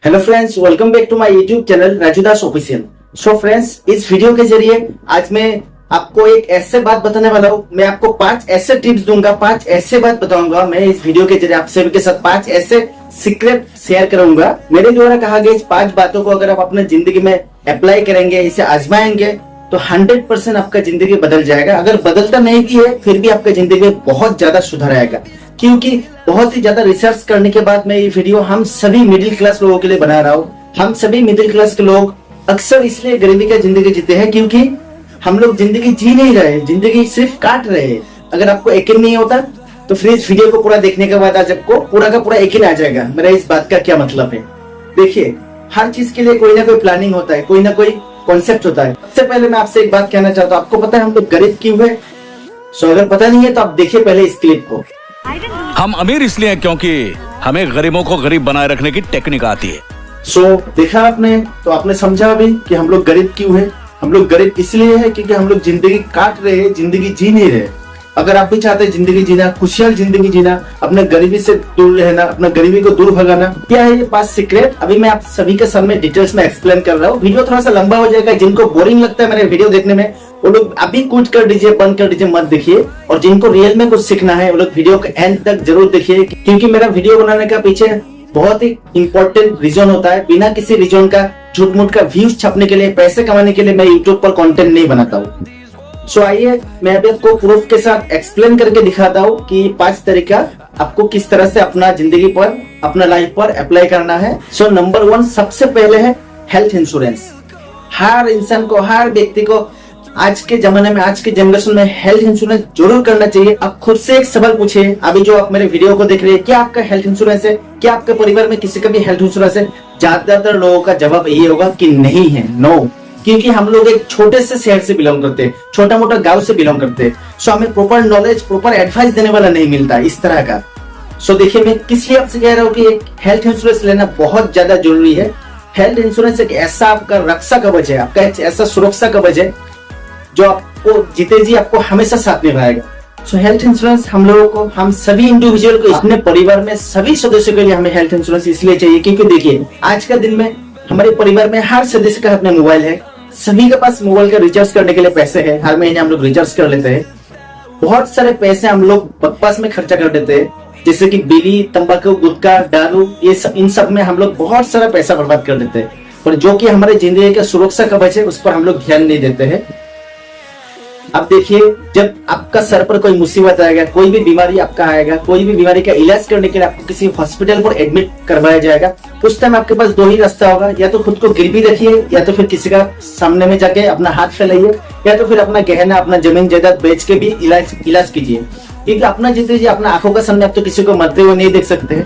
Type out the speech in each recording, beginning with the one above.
Hello friends, welcome back to my YouTube channel Raju Das official. So friends, इस video के जरिए आज मैं आपको एक ऐसे बात बताने वाला हूँ। मैं आपको 5 ऐसे टिप्स दूंगा, 5 ऐसे बात बताऊंगा। मैं इस वीडियो के जरिए आप सभी के साथ 5 ऐसे सीक्रेट शेयर करूंगा। मेरे द्वारा कहा गया इस 5 बातों को अगर आप अपने जिंदगी में अप्लाई करेंगे, इसे आजमाएंगे तो 100% आपका जिंदगी बदल जाएगा। अगर बदलता नहीं भी है फिर भी आपका जिंदगी में बहुत ज्यादा सुधार आएगा, क्योंकि बहुत ही ज्यादा रिसर्च करने के बाद मैं ये वीडियो हम सभी मिडिल क्लास लोगों के लिए बना रहा हूँ। हम सभी मिडिल क्लास के लोग अक्सर इसलिए गरीबी का जिंदगी जीते हैं क्योंकि हम लोग जिंदगी जी नहीं रहे, जिंदगी सिर्फ काट रहे हैं। अगर आपको यकीन नहीं होता तो फिर इस वीडियो को पूरा देखने के बाद आज आपको पूरा का पूरा यकीन आ जाएगा मेरा इस बात का क्या मतलब है। देखिए, हर चीज के लिए कोई ना कोई प्लानिंग होता है, कोई ना कोई कॉन्सेप्ट होता है। सबसे पहले मैं आपसे एक बात कहना चाहता हूँ, आपको पता है हम लोग गरीब क्यों है? सो अगर पता नहीं है तो आप देखिए पहले इस क्लिप को। हम अमीर इसलिए हैं क्योंकि हमें गरीबों को गरीब बनाए रखने की टेक्निक आती है। सो देखा आपने, तो आपने समझा भी कि हम लोग गरीब क्यों है। हम लोग गरीब इसलिए है क्योंकि हम लोग जिंदगी काट रहे हैं, जिंदगी जी नहीं रहे। अगर आप भी चाहते हैं जिंदगी जीना, खुशहाल जिंदगी जीना, अपने गरीबी से दूर रहना, अपना गरीबी को दूर भगाना, क्या है ये 5 सीक्रेट अभी मैं आप सभी के सामने डिटेल्स में एक्सप्लेन कर रहा हूँ। वीडियो थोड़ा सा लंबा हो जाएगा। जिनको बोरिंग लगता है मेरे वीडियो देखने में वो लोग अभी कूच कर दीजिए, बंद कर दीजिए, मत देखिए। और जिनको रियल में कुछ सीखना है वो लोग वीडियो के एंड तक जरूर देखिए, क्योंकि मेरा वीडियो बनाने का पीछे बहुत ही इंपॉर्टेंट रीजन होता है। बिना किसी रीजन का झूठ मूठ का व्यूज छापने के लिए, पैसे कमाने के लिए मैं यूट्यूब पर कंटेंट नहीं बनाता हूँ। सो आइए मैं अभी आपको प्रूफ के साथ एक्सप्लेन करके दिखाता हूँ कि 5 तरीका आपको किस तरह से अपना जिंदगी पर, अपना लाइफ पर अप्लाई करना है। सो नंबर 1 सबसे पहले है हेल्थ इंश्योरेंस। हर इंसान को, हर व्यक्ति को आज के जमाने में, आज के जनरेशन में हेल्थ इंश्योरेंस जरूर करना चाहिए। आप खुद से एक सवाल पूछिए, अभी जो आप मेरे वीडियो को देख रहे हैं, क्या आपका हेल्थ इंश्योरेंस है? क्या आपके परिवार में किसी का भी हेल्थ इंश्योरेंस है? ज्यादातर लोगों का जवाब यही होगा कि नहीं है, नो। क्योंकि हम लोग एक छोटे से शहर से बिलोंग करते हैं, छोटा मोटा गांव से बिलोंग करते हैं। सो हमें प्रॉपर नॉलेज, प्रॉपर एडवाइस देने वाला नहीं मिलता इस तरह का। सो देखिए, मैं किस लिए आपसे कह रहा हूँ कि हेल्थ इंश्योरेंस लेना बहुत ज्यादा जरूरी है। हेल्थ इंश्योरेंस एक ऐसा आपका रक्षा कवच है, आपका एक ऐसा सुरक्षा कवच है जो आपको जीते जी आपको हमेशा साथ निभाएगा। सो हेल्थ इंश्योरेंस हम लोगों को, हम सभी इंडिविजुअल को, अपने परिवार में सभी सदस्यों के लिए हमें हेल्थ इंश्योरेंस इसलिए चाहिए क्योंकि देखिए आज के दिन में हमारे परिवार में हर सदस्य के हाथ में मोबाइल है। सभी के पास मोबाइल का रिचार्ज करने के लिए पैसे है। हर महीने हम लोग रिचार्ज कर लेते हैं। बहुत सारे पैसे हम लोग बकवास में खर्चा कर देते हैं, जैसे कि बीड़ी, तंबाकू, गुटखा, दारू, ये सब, इन सब में हम लोग बहुत सारा पैसा बर्बाद कर देते हैं। और जो कि हमारे जिंदगी का सुरक्षा कवच है उस पर हम लोग ध्यान नहीं देते हैं। अब देखिए, जब आपका सर पर कोई मुसीबत आएगा, कोई भी बीमारी आपका आएगा, कोई भी बीमारी का इलाज करने के लिए आपको किसी हॉस्पिटल पर एडमिट करवाया जाएगा, उस टाइम आपके पास 2 ही रास्ता होगा। या तो खुद को गिरवी रखिए, या तो फिर किसी का सामने में जाके अपना हाथ फैलाइए, या तो फिर अपना गहना, अपना जमीन जायदाद बेच के भी इलाज कीजिए। क्योंकि अपना जिंदगी अपना आंखों का सामने आप तो किसी को मरते हुए नहीं देख सकते।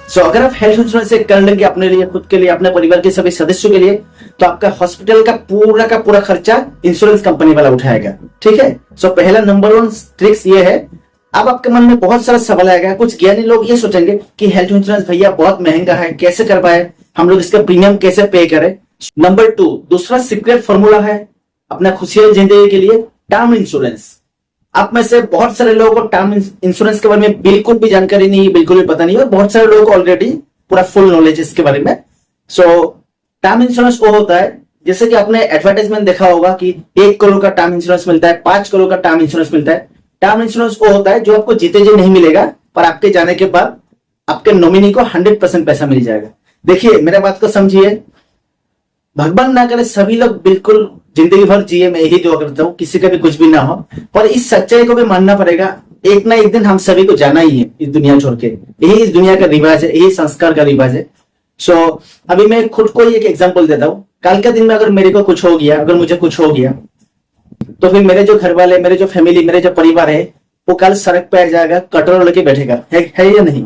सो अगर आप हेल्थ इंश्योरेंस कर लेंगे अपने लिए, खुद के लिए, अपने परिवार के सभी सदस्यों के लिए, तो आपका हॉस्पिटल का पूरा खर्चा इंश्योरेंस कंपनी वाला उठाएगा। ठीक है। सो पहला नंबर 1 ट्रिक्स ये है। अब आपके मन में बहुत सारा सवाल आएगा। कुछ ज्ञानी लोग ये सोचेंगे कि हेल्थ इंश्योरेंस भैया बहुत महंगा है, कैसे करवाए, हम लोग इसका प्रीमियम कैसे पे करें। नंबर 2 दूसरा सीक्रेट फॉर्मूला है अपना खुशहाल जिंदगी के लिए, टर्म इंश्योरेंस। आप में से बहुत सारे लोगों को टर्म इंश्योरेंस के बारे में बिल्कुल भी जानकारी नहीं है, बिल्कुल भी पता नहीं है। बहुत सारे लोगों को ऑलरेडी पूरा फुल नॉलेज इसके बारे में। सो टर्म इंश्योरेंस वो होता है, जैसे कि आपने एडवर्टाइजमेंट देखा होगा कि 1 करोड़ का टर्म इंश्योरेंस मिलता है, 5 करोड़ का टर्म इंश्योरेंस मिलता है। टर्म इंश्योरेंस वो होता है जो आपको जीते जी नहीं मिलेगा, पर आपके जाने के बाद आपके नॉमिनी को 100% पैसा मिल जाएगा। देखिए, मेरा बात को समझिए। भगवान ना करे सभी लोग बिल्कुल जिंदगी भर जिए, मैं यही दुआ करता हूँ, किसी का भी कुछ भी ना हो। पर इस सच्चाई को भी मानना पड़ेगा, एक ना एक दिन हम सभी को जाना ही है इस दुनिया छोड़ के। यही इस दुनिया का रिवाज है, यही संस्कार का रिवाज है। सो अभी मैं खुद को ही एक एग्जांपल देता हूँ। कल के दिन में अगर मेरे को कुछ हो गया, अगर मुझे कुछ हो गया, तो फिर मेरे जो घर वाले, मेरे जो फैमिली, मेरे जो परिवार है, वो कल सड़क पे आ जाएगा, कटोरा लेके बैठेगा, है या नहीं?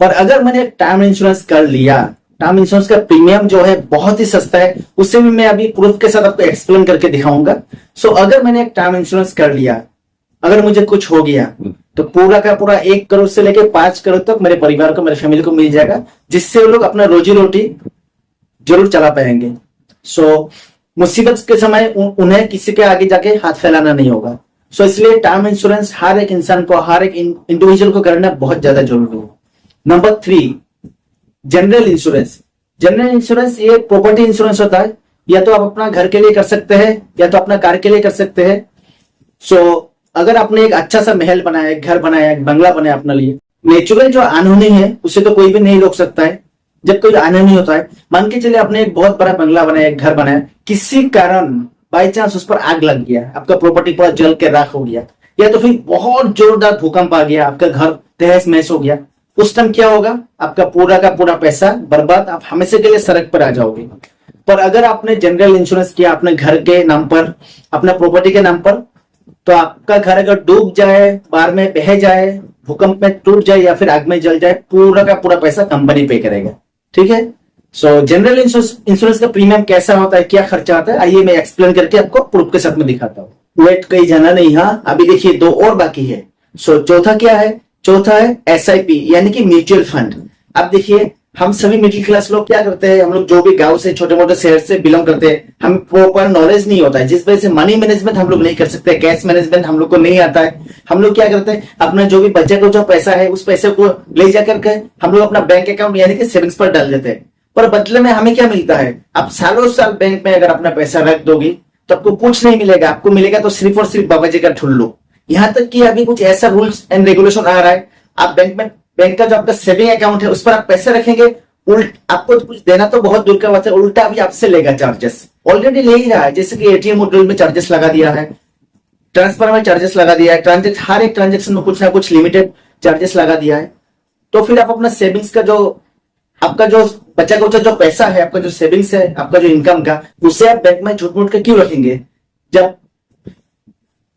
पर अगर मैंने टर्म इंश्योरेंस कर लिया, टर्म इंश्योरेंस का प्रीमियम जो है बहुत ही सस्ता है, उससे भी मैं अभी प्रूफ के साथ आपको एक्सप्लेन करके दिखाऊंगा। सो अगर मैंने एक टर्म इंश्योरेंस कर लिया, अगर मुझे कुछ हो गया, तो पूरा का पूरा 1 करोड़ से लेकर 5 करोड़ तक मेरे परिवार को, मेरे फैमिली को मिल जाएगा, जिससे वो लोग अपना रोजी रोटी जरूर चला पाएंगे। सो मुसीबत के समय उन्हें किसी के आगे जाके हाथ फैलाना नहीं होगा। सो इसलिए टर्म इंश्योरेंस हर एक इंसान को, हर एक इंडिविजुअल को करना बहुत ज्यादा जरूरी है। Number 3 general insurance. General insurance ये प्रॉपर्टी इंश्योरेंस होता है, या तो आप अपना घर के लिए कर सकते हैं या तो अपना कार के लिए कर सकते हैं। सो अगर आपने एक अच्छा सा महल बनाया, एक घर बनाया, एक बंगला बनाया अपने लिए, नेचुरल जो अनहोनी है उसे तो कोई भी नहीं रोक सकता है। जब कोई अनहोनी होता है, मान के चलिए आपने एक बहुत बड़ा बंगला बनाया, एक घर बनाया, किसी कारण बाई चांस उस पर आग लग गया, आपका प्रॉपर्टी पूरा जल के राख हो गया, या तो फिर बहुत जोरदार भूकंप आ गया, आपका घर तहस महस हो गया, उस टाइम क्या होगा? आपका पूरा का पूरा पैसा बर्बाद, आप हमेशा के लिए सड़क पर आ जाओगे। पर अगर आपने जनरल इंश्योरेंस किया अपने घर के नाम पर, अपना प्रॉपर्टी के नाम पर, तो आपका घर अगर डूब जाए, बाढ़ में बह जाए, भूकंप में टूट जाए या फिर आग में जल जाए, पूरा का पूरा पैसा कंपनी पे करेगा। ठीक है। सो जनरल इंश्योरेंस का प्रीमियम कैसा होता है, क्या खर्चा आता है, आइए मैं एक्सप्लेन करके आपको प्रूफ के साथ में दिखाता हूँ। वेट कहीं जाना नहीं, हाँ अभी देखिए 2 और बाकी है। सो चौथा क्या है? चौथा है SIP यानी कि म्यूचुअल फंड। अब देखिए हम सभी मिडिल क्लास लोग क्या करते हैं, हम लोग जो भी गांव से, छोटे मोटे शहर से बिलोंग करते हैं, हम प्रॉपर नॉलेज नहीं होता है, जिस वजह से मनी मैनेजमेंट हम लोग नहीं कर सकते, कैश मैनेजमेंट हम लोग को नहीं आता है। हम लोग क्या करते हैं, अपना जो भी बच्चे को जो पैसा है उस पैसे को ले जाकर के हम लोग अपना बैंक अकाउंट यानी कि सेविंग्स पर डाल देते हैं। पर बदले में हमें क्या मिलता है? आप सालों साल बैंक में अगर अपना पैसा रख दोगे तो आपको कुछ नहीं मिलेगा, आपको मिलेगा तो सिर्फ और सिर्फ बाबा जी का ठुल्लू। यहां तक कि अभी कुछ ऐसा रूल्स एंड रेगुलेशन आ रहा है, आप बैंक का जो आपका सेविंग अकाउंट है उस पर आप पैसे रखेंगे, आपको कुछ देना तो बहुत दूर का बात है, उल्टा भी आपसे लेगा चार्जेस। ऑलरेडी ले ही रहा है, जैसे कि ATM विड्रॉल में चार्जेस लगा दिया है, ट्रांसफर में चार्जेस लगा दिया है, हर एक ट्रांजेक्शन में कुछ ना कुछ लिमिटेड चार्जेस लगा दिया है। तो फिर आप अपना सेविंग्स का जो आपका जो बचा कुचा जो पैसा है, आपका जो सेविंग्स है, आपका जो इनकम का, उसे आप बैंक में झूठ मूठ के क्यों रखेंगे,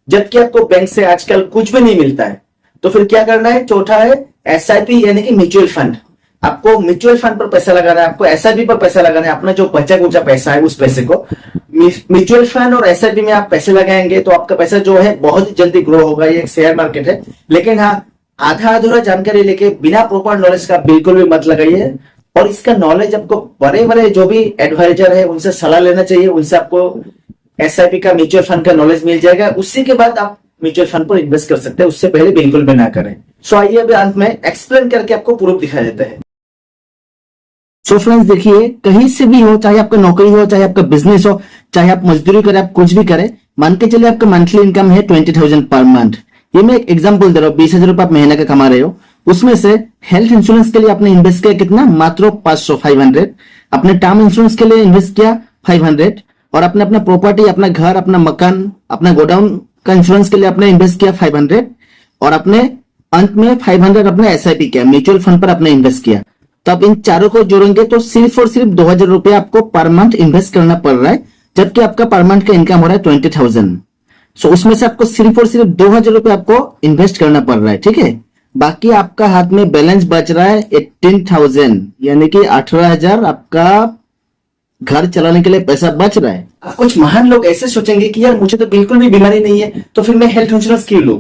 जबकि आपको बैंक से आजकल कुछ भी नहीं मिलता है। तो फिर क्या करना है? चौथा है SIP यानी कि म्यूचुअल फंड। आपको म्यूचुअल फंड पर पैसा लगाना है, आपको SIP पर पैसा लगाना है। अपना जो बचा कुचा पैसा है उस पैसे को म्यूचुअल फंड और SIP में आप पैसे लगाएंगे तो आपका पैसा जो है बहुत ही जल्दी ग्रो होगा। ये एक शेयर मार्केट है, लेकिन हाँ आधा अधूरा जानकारी लेके बिना प्रॉपर नॉलेज का बिल्कुल भी मत लगाइए। और इसका नॉलेज आपको बड़े बड़े जो भी एडवाइजर है उनसे सलाह लेना चाहिए, उनसे आपको SIP का, म्यूचुअल फंड का नॉलेज मिल जाएगा। उसी के बाद आप म्यूचुअल फंड पर इन्वेस्ट कर सकते हैं, उससे पहले बिल्कुल भी ना करें। सो आइए अभी अंत में एक्सप्लेन करके आपको प्रूफ दिखा देते हैं। सो फ्रेंड्स देखिए, कहीं से भी हो, चाहे आपका नौकरी हो, चाहे आपका बिजनेस हो, चाहे आप मजदूरी करें, आप कुछ भी करें, मान के चलिए आपका मंथली इनकम है 20,000 पर मंथ। ये मैं एक एग्जांपल दे रहा हूँ, 20,000 रुपए आप महीने का कमा रहे हो, उसमें से हेल्थ इंश्योरेंस के लिए आपने इन्वेस्ट किया कितना? मात्र 500 अपने टर्म इंश्योरेंस के लिए इन्वेस्ट किया 500, और अपने अपना प्रॉपर्टी, अपना घर, अपना मकान, अपना गोडाउन का इंश्योरेंस के लिए आपने इन्वेस्ट किया 500, और अपने अंत में 500 अपने SIP किया, म्यूचुअल फंड पर आपने इन्वेस्ट किया। तो आप इन चारों को जोड़ेंगे तो सिर्फ और सिर्फ 2,000 रुपए आपको पर मंथ इन्वेस्ट करना पड़ रहा है, जबकि आपका पर मंथ का इनकम हो रहा है 20,000। सो उसमें से आपको सिर्फ और सिर्फ 2,000 रुपए आपको इन्वेस्ट करना पड़ रहा है। ठीक है, बाकी आपका हाथ में बैलेंस बच रहा है 18,000 यानी कि 18,000 आपका घर चलाने के लिए पैसा बच रहा है। अब कुछ महान लोग ऐसे सोचेंगे कि यार मुझे तो बिल्कुल भी बीमारी नहीं है, तो फिर मैं हेल्थ इंश्योरेंस क्यों लूं?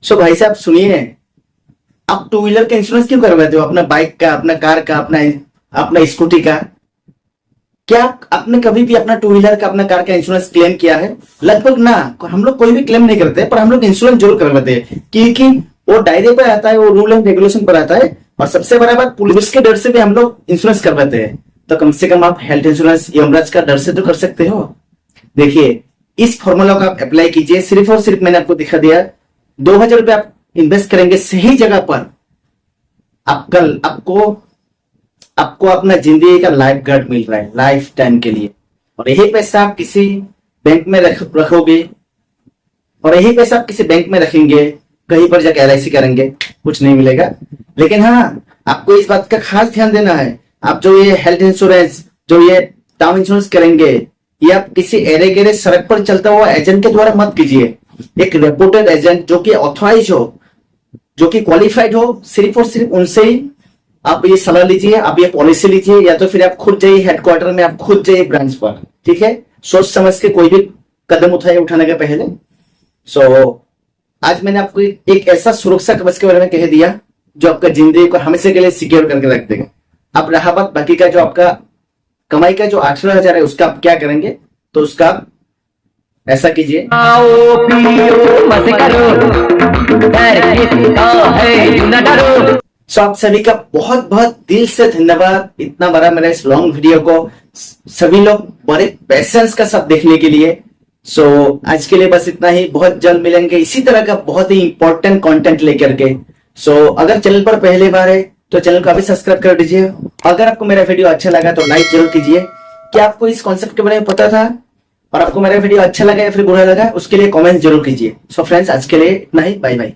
सो भाई साहब सुनिए, आप 2 व्हीलर का इंश्योरेंस क्यों करवाते हो? अपना बाइक का, अपना कार का, अपना स्कूटी का। क्या आपने कभी भी अपना 2 व्हीलर का, अपना कार का इंश्योरेंस क्लेम किया है? लगभग ना, हम लोग कोई भी क्लेम नहीं करते, पर हम लोग इंश्योरेंस जरूर करवाते हैं, क्योंकि वो डायरी पर आता है, वो रूल एंड रेगुलेशन पर आता है, और सबसे बड़ा बात पुलिस के डर से भी हम लोग इंश्योरेंस करवाते हैं। तो कम से कम आप हेल्थ इंश्योरेंस यमराज का डर से तो कर सकते हो। देखिए, इस फॉर्मूला को आप अप्लाई कीजिए, सिर्फ और सिर्फ मैंने आपको दिखा दिया, 2,000 रुपए आप इन्वेस्ट करेंगे सही जगह पर, आपको अपना जिंदगी का लाइफ गार्ड मिल रहा है लाइफ टाइम के लिए। और यही पैसा आप किसी बैंक में रखोगे, और यही पैसा आप किसी बैंक में रखेंगे, कहीं पर जाकर LIC करेंगे, कुछ नहीं मिलेगा। लेकिन हाँ, आपको इस बात का खास ध्यान देना है, आप जो ये हेल्थ इंश्योरेंस, जो ये टर्म इंश्योरेंस करेंगे, ये आप किसी एरे गेरे सड़क पर चलता हुआ एजेंट के द्वारा मत कीजिए। एक रेपुटेड एजेंट जो कि ऑथराइज हो, जो कि क्वालिफाइड हो, सिर्फ और सिर्फ उनसे ही आप ये सलाह लीजिए, आप ये पॉलिसी लीजिए, या तो फिर आप खुद जाइए हेडक्वार्टर में, आप खुद जाइए ब्रांच पर। ठीक है, सोच समझ के कोई भी कदम उठाने के पहले। आज मैंने आपको एक ऐसा सुरक्षा कवच के बारे में कह दिया जो आपका जिंदगी को हमेशा के लिए सिक्योर करके रख देगा। अब रहा बात बाकी का, जो आपका कमाई का जो 18,000 है उसका आप क्या करेंगे, तो उसका आप ऐसा कीजिए, आओ पियो मत करो, डर किसका है न डरो। सो आप सभी का बहुत बहुत दिल से धन्यवाद इतना बड़ा मेरा इस लॉन्ग वीडियो को सभी लोग बड़े पेशेंस का साथ देखने के लिए। सो आज के लिए बस इतना ही, बहुत जल्द मिलेंगे इसी तरह का बहुत ही इंपॉर्टेंट कंटेंट लेकर के। सो अगर चैनल पर पहली बार है तो चैनल को अभी सब्सक्राइब कर दीजिए। अगर आपको मेरा वीडियो अच्छा लगा तो लाइक जरूर कीजिए। क्या आपको इस कॉन्सेप्ट के बारे में पता था और आपको मेरा वीडियो अच्छा लगा या फिर बुरा लगा, उसके लिए कमेंट जरूर कीजिए। सो फ्रेंड्स आज के लिए इतना ही, बाय बाय।